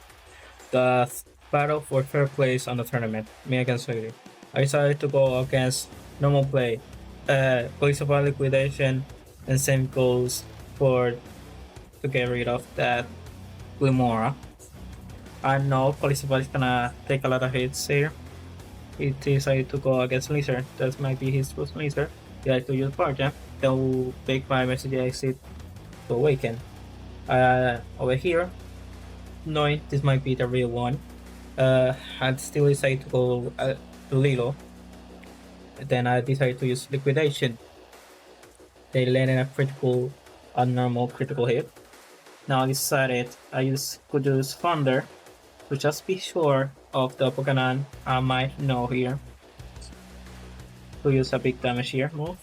The battle for third place on the tournament. Me against Lily. I decided to go against normal play. Police of liquidation, and same goes for to get rid of that Glimora. I know Polycephalus is gonna take a lot of hits here. He decided to go against Lizard. That might be his first Lizard. He likes to use Power Jam. Then take my message exit to awaken. Over here, knowing this might be the real one, I'd still decide to go to Lilo. Then I decided to use Liquidation. They landed a critical, abnormal critical hit. Now I decided could use Thunder to just be sure of the Pokemon I might know here. To use a big damage here move.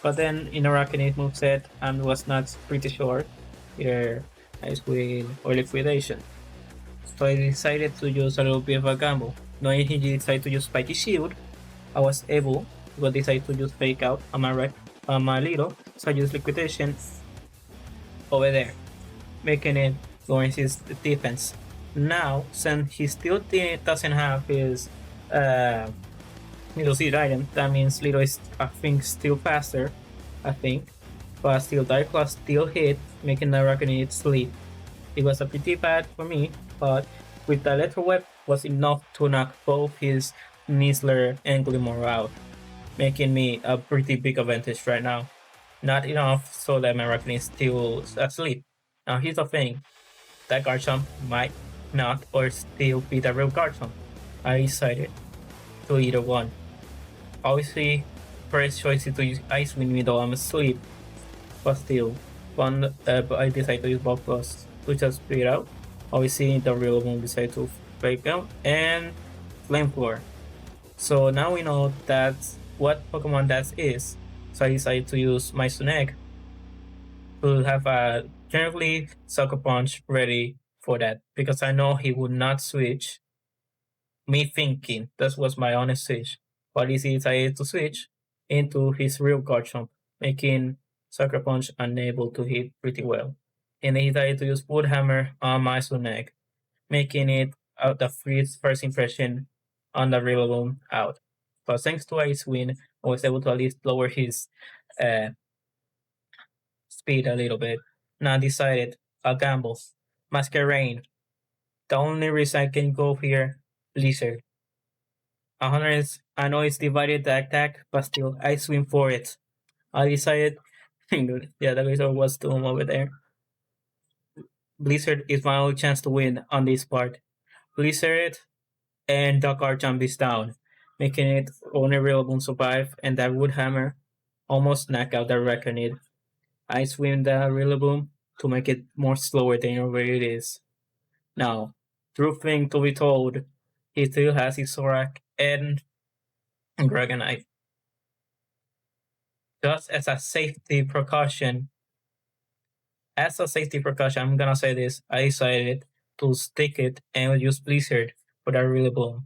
But then in Arachnid moveset, I was not pretty sure either Ice Wind or Liquidation. So I decided to use a little bit of a gamble. Knowing he decided to use Spiky Shield, I was able to decide to use Fake Out on my Lilo, so I used Liquidation over there, making it lowering his defense. Now, since he still doesn't have his Little Seed item, that means Little is, I think, still faster, I think. But still, Dark Claw still hit, making the Arachnid sleep. It was a pretty bad for me, but with the Electro Web was enough to knock both his Nizzler and Glimmer out, making me a pretty big advantage right now. Not enough so that my Arachnid is still asleep. Now here's the thing, that Garchomp might not or still be the real Garchomp. I decided to either one. Obviously, first choice is to use Ice Wind me though I'm asleep, but still, I decided to use Bug Plus to just split out. Obviously, the real one decided to Fake Out and Flamethrower. So now we know that's what Pokemon that is. So I decided to use my Snag to have a generally Sucker Punch ready for that, because I know he would not switch. Me thinking that was my honest switch, but he decided to switch into his real Garchomp, making Sucker Punch unable to hit pretty well. And he decided to use Wood Hammer on my Snag, making it the first impression on the Rillaboom out. But thanks to Ice Wind, I was able to at least lower his speed a little bit. Now I decided I'll gamble. Masquerain. The only reason I can go here, Blizzard. 100 I know it's divided the attack, but still I swim for it. I decided yeah, the Blizzard was Doom over there. Blizzard is my only chance to win on this part. Blizzard and the Garchomp is down, making it only Rillaboom survive, and that Wood Hammer almost knock out the Arachnid. I swim the Rillaboom to make it more slower than where it is. Now, true thing to be told, he still has his Zorak and Dragonite. Just as a safety precaution, I'm gonna say this, I decided to stick it and use Blizzard for that Rillaboom,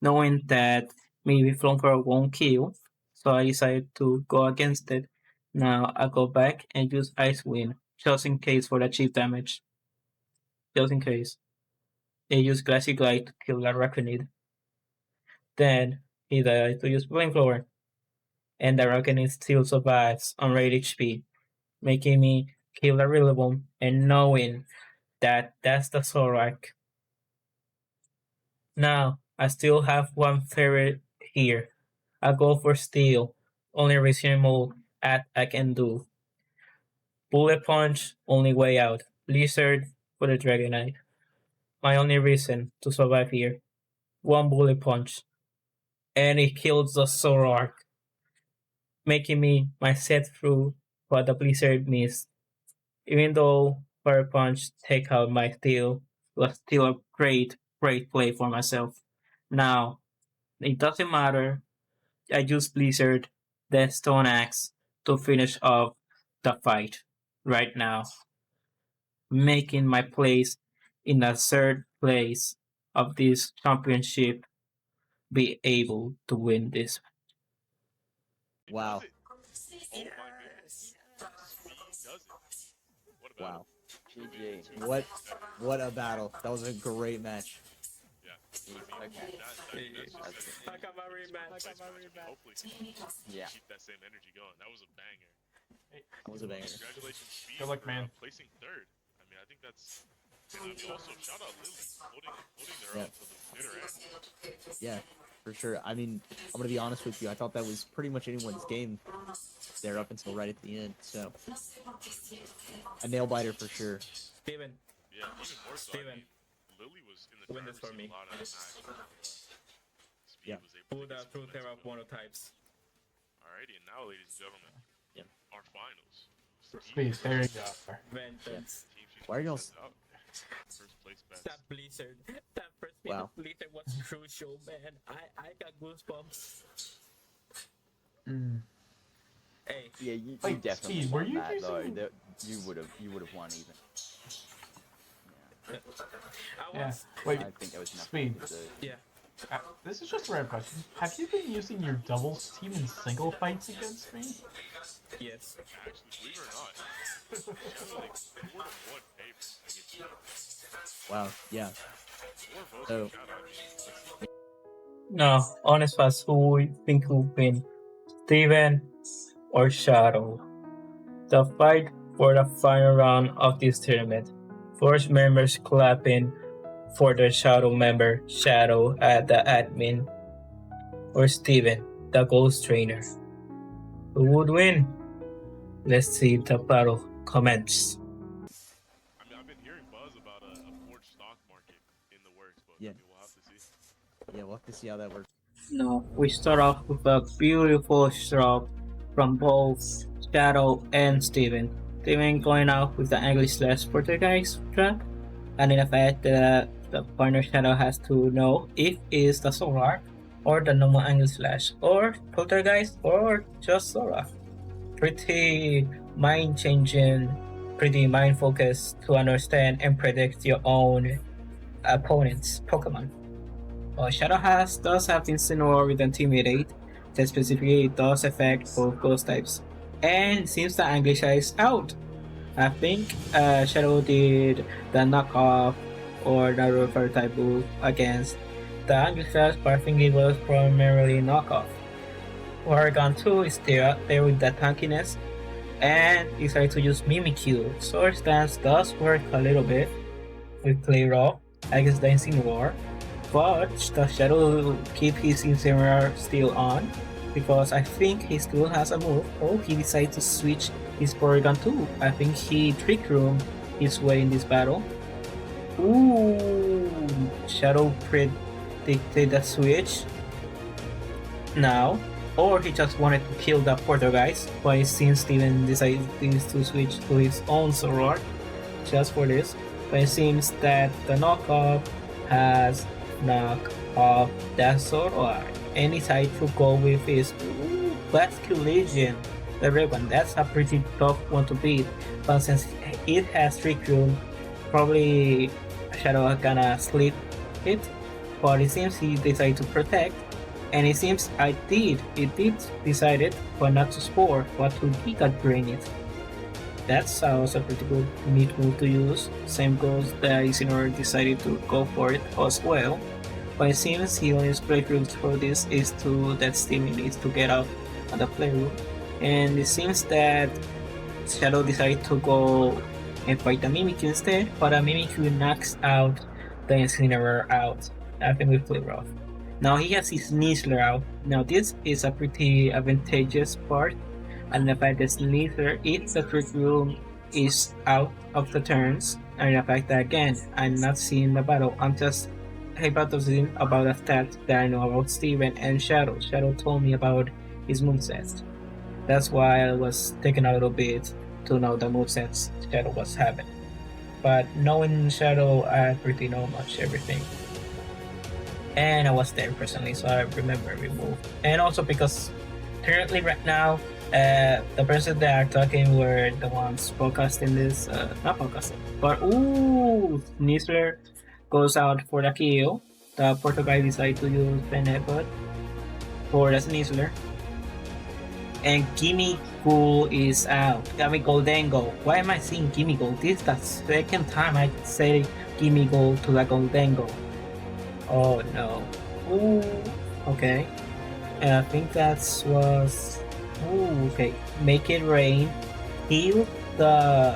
knowing that maybe Flamethrower won't kill, so I decided to go against it. Now I go back and use Ice Wind, just in case for the cheap damage. Just in case. They use Glassy Glide to kill the Arachnid. Then he died to use Flamethrower, and the Arachnid still survives on rate HP, making me kill the Rillaboom and knowing that that's the Zorak. Now, I still have one favorite here. I go for Steel, only reasonable at I can do. Bullet Punch, only way out. Blizzard for the Dragonite. My only reason to survive here. One Bullet Punch. And it kills the Zorak, making me my set through what the Blizzard missed. Even though Fire Punch take out my Steel, was still a great play for myself. Now, it doesn't matter. I use Blizzard, then Stone Axe to finish off the fight right now, making my place in the third place of this championship be able to win this. He Wow. does it. Oh my goodness. He does it. What a battle. Wow. GG. What a battle. That was a great match. Yeah. Okay. That's just I got my rematch. Hopefully, Yeah. keep that same energy going. That was a banger. That was a banger. Congratulations, Speed, Good luck, for man. placing third. I mean, I think that's. And I mean, also shout out Lily, holding their Yeah. own to the bitter end. Yeah, for sure. I mean, I'm gonna be honest with you. I thought that was pretty much anyone's game there up until right at the end. So a nail biter for sure. Steven, Yeah, even more so. Steven. I mean, Lily was in the Win this driver's for seat me. a lot of the match. Speed Yeah. was able pull to get that some through momentum Terra going. monotypes. Alrighty, and now, ladies and gentlemen, Yep. our finals. Speed, there you go. Vengeance. Team Sheets Why are y'all sends out first place bets. That Blizzard. That first bit Wow. of Blizzard was crucial, man. I got goosebumps. Mm. Hey, Yeah, you Wait, definitely Speed, were won you that though. using- That you would have won even. Yeah. I Yeah. was. Wait, I think that was enough. Speed. to do. Yeah. This is just a random question. Have you been using your doubles team in single fights against me? Yes. Actually, believe it or not, Shadow, like 4-1 favorite against you. Wow. Yeah. 4 votes So- for Shadow. I mean, No, honest fast, who you think will win, Steven or Shadow? The fight for the final round of this tournament. Force members clapping for the Shadow member, Shadow at the admin, or Steven, the ghost trainer. Who would win? Let's see the battle comments. I mean, I've been hearing buzz about a forged stock market in the works, but Yeah. I mean, we'll have to see. Yeah, we'll have to see how that works. No, we start off with a beautiful stroke from both Shadow and Steven. Steven going out with the English/Portuguese track, and in the fact that the partner Shadow has to know if it's the Solar or the normal English/, or Poltergeist, or just Sora. Pretty mind changing, pretty mind focused to understand and predict your own opponent's Pokemon. Shadow does have Incineroar with Intimidate, that specifically does affect both ghost types. And it seems the English is out. I think Shadow did the knockoff or the refer type move against the English, but I think it was primarily knockoff. Oregon 2 is there with the tankiness and decided to use Mimikyu. Sword Stance does work a little bit with Play Raw against the Incineroar, but the Shadow keep his Incineroar still on because I think he still has a move. Oh, he decided to switch his Porygon too. I think he Trick Room his way in this battle. Ooh, Shadow predicted the switch now, or he just wanted to kill the Poltergeist, but it seems Steven decided to switch to his own Zoroark just for this. But it seems that the knockoff has knocked off that Zoroark and decided to go with his Basque Legion, the red one. That's a pretty tough one to beat, but since it has Trick Room, probably Shadow gonna sleep it, but it seems he decided to protect. And it seems it did decided, but not to spore, but to Giga Drain it. That's also a pretty good neat move to use. Same goes that Incineroar decided to go for it as well. But it seems he only playthrough for this is that Steven needs to get out of the playroom. And it seems that Shadow decided to go and fight the Mimikyu instead, but the Mimikyu knocks out the Incineroar out. I think we play rough. Now he has his Sneasler out. Now this is a pretty advantageous part, and the fact that Sneasler, if the Trick Room is out of the turns, and the fact that again, I'm not seeing the battle, I'm just hypothesizing about a stat that I know about Steven and Shadow. Shadow told me about his moveset. That's why I was taking a little bit to know the movesets Shadow was having. But knowing Shadow, I pretty know much everything. And I was there personally, so I remember every move. And also because currently right now, the person that are talking were the ones podcasting this, not podcasting, but ooh, Sneasler goes out for the kill. The Portuguese decide to use Peneput for the Sneasler. And Gimme Goal is out. Gimme Goldengo. Why am I saying Gimme Goal? This is the second time I say Gimme Goal to the Goldengo. Oh no. Ooh, okay. I think that was. Ooh, okay. Make it rain. Heal the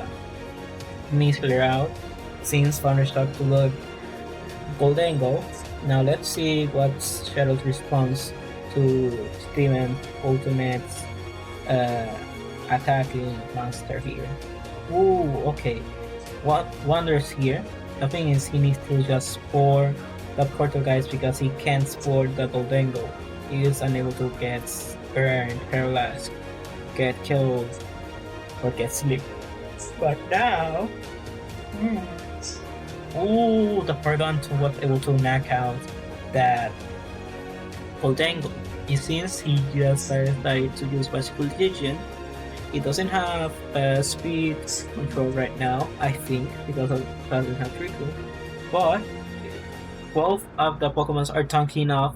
missile out. Since Thunder start to look gold angle. Now let's see what's Shadow's response to Steven Ultimate's uh, attacking monster here. Ooh, okay. What wonders here? The thing is, he needs to just spore the portal guys because he can't spore the Goldengo. He is unable to get burned, paralyzed, get killed, or get sleep. But now, ooh, the Paragon to was able to knock out that Goldengo. Since he just started to use Bicycle Legion, it doesn't have speed control right now, I think, because it doesn't have Trickle. But both of the Pokemons are tanky enough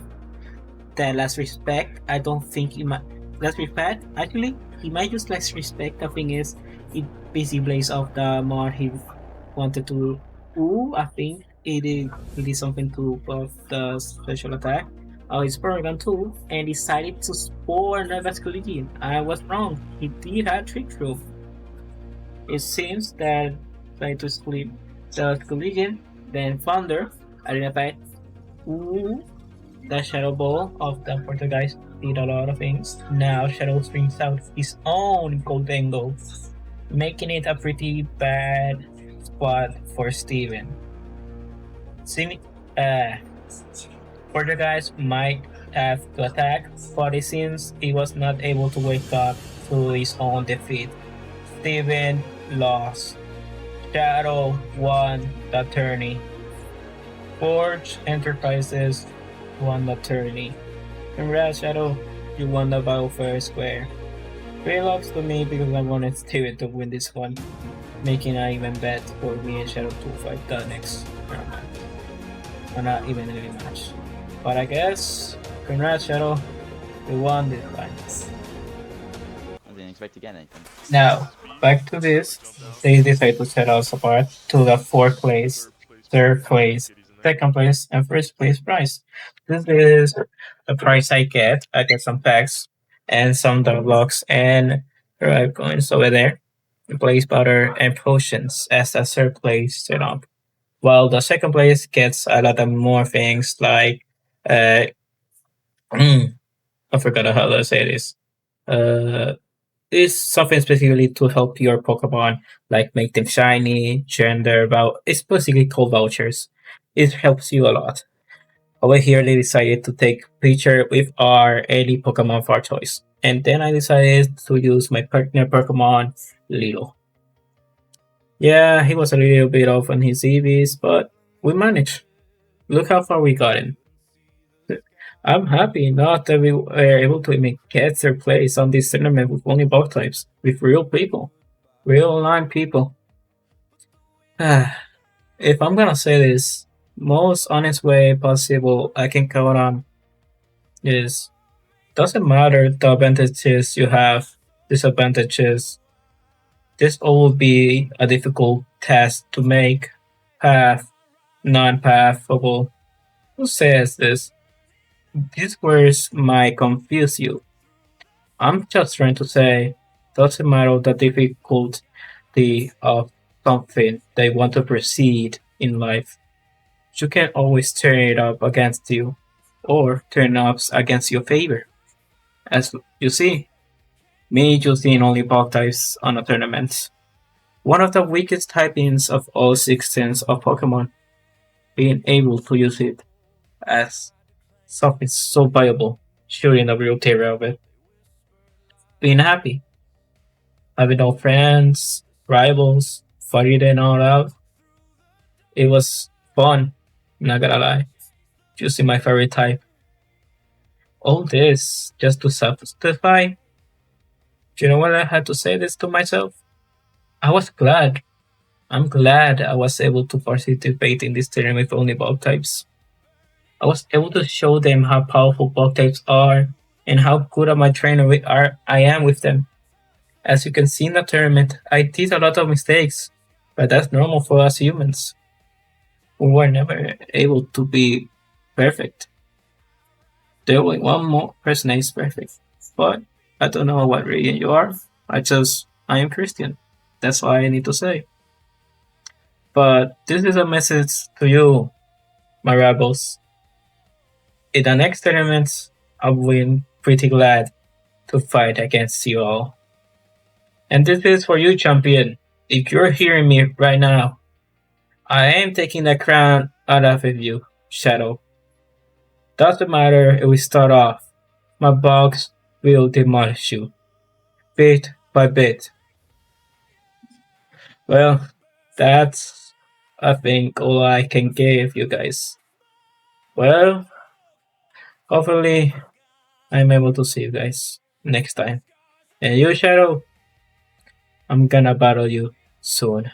that Last Respect, I don't think he might. Last Respect, actually, he might use Last Respect. The thing is, it basically blaze off the mod he wanted to. Ooh, I think it is something to buff the special attack. It's Paragon 2 and decided to spore the Vasculidian. I was wrong. He did have Trick Room. It seems that trying to split the Vasculidian, then Thunder, identified. Ooh, the Shadow Ball of the Portuguese did a lot of things. Now Shadow brings out his own Goldengo, making it a pretty bad spot for Steven. Portuguese might have to attack, but it seems he was not able to wake up to his own defeat. Steven lost. Shadow won the tourney. Forge Enterprises won the tourney. Congrats, Shadow, you won the battle fair square. Great luck to me because I wanted Steven to win this one, making an even bet for me and Shadow to fight the next tournament. Or not even a match. But I guess, congrats, Shadow, you won this one. I didn't expect to get anything. Now, back to this. They decided to set us apart to the 4th place, 3rd place, 2nd place, and 1st place prize. This is the prize I get. I get some packs and some dog blocks and arrive coins over there. Blaze powder and potions as a 3rd place setup. While the 2nd place gets a lot of more things like I forgot how to say this. It's something specifically to help your Pokemon, like make them shiny, gender, it's basically called vouchers. It helps you a lot. Over here, they decided to take picture with our any Pokemon of our choice. And then I decided to use my partner Pokemon, Lilo. Yeah, he was a little bit off on his EVs, but we managed. Look how far we gotten. I'm happy not that we were able to even get third place on this tournament with only bug types, with real people, real online people. If I'm gonna say this, most honest way possible I can count on is doesn't matter the advantages you have, disadvantages. This all will be a difficult task to make path non-pathable. Who says this? These words might confuse you. I'm just trying to say, doesn't matter the difficulty of something they want to proceed in life. You can always turn it up against you, or turn ups against your favor. As you see, me using only bug types on a tournament. One of the weakest typings of all 16 of Pokemon, being able to use it as something so viable, shooting the real terror of it. Being happy, having no friends, rivals, fighting it all out. It was fun, not gonna lie. Choosing my favorite type. All this just to satisfy. Do you know what I had to say this to myself? I was glad. I'm glad I was able to participate in this tournament with only bug types. I was able to show them how powerful bug types are and how good of my trainer I am with them. As you can see in the tournament, I did a lot of mistakes, but that's normal for us humans. We were never able to be perfect. The only one more person is perfect. But I don't know what religion you are. I am Christian. That's why I need to say. But this is a message to you, my rebels. In the next tournament, I'll be pretty glad to fight against you all. And this is for you, champion. If you're hearing me right now, I am taking the crown out of you, Shadow. Doesn't matter if we start off, my box will demolish you, bit by bit. Well, that's, I think, all I can give you guys. Well, hopefully, I'm able to see you guys next time. And you, Shadow, I'm gonna battle you soon.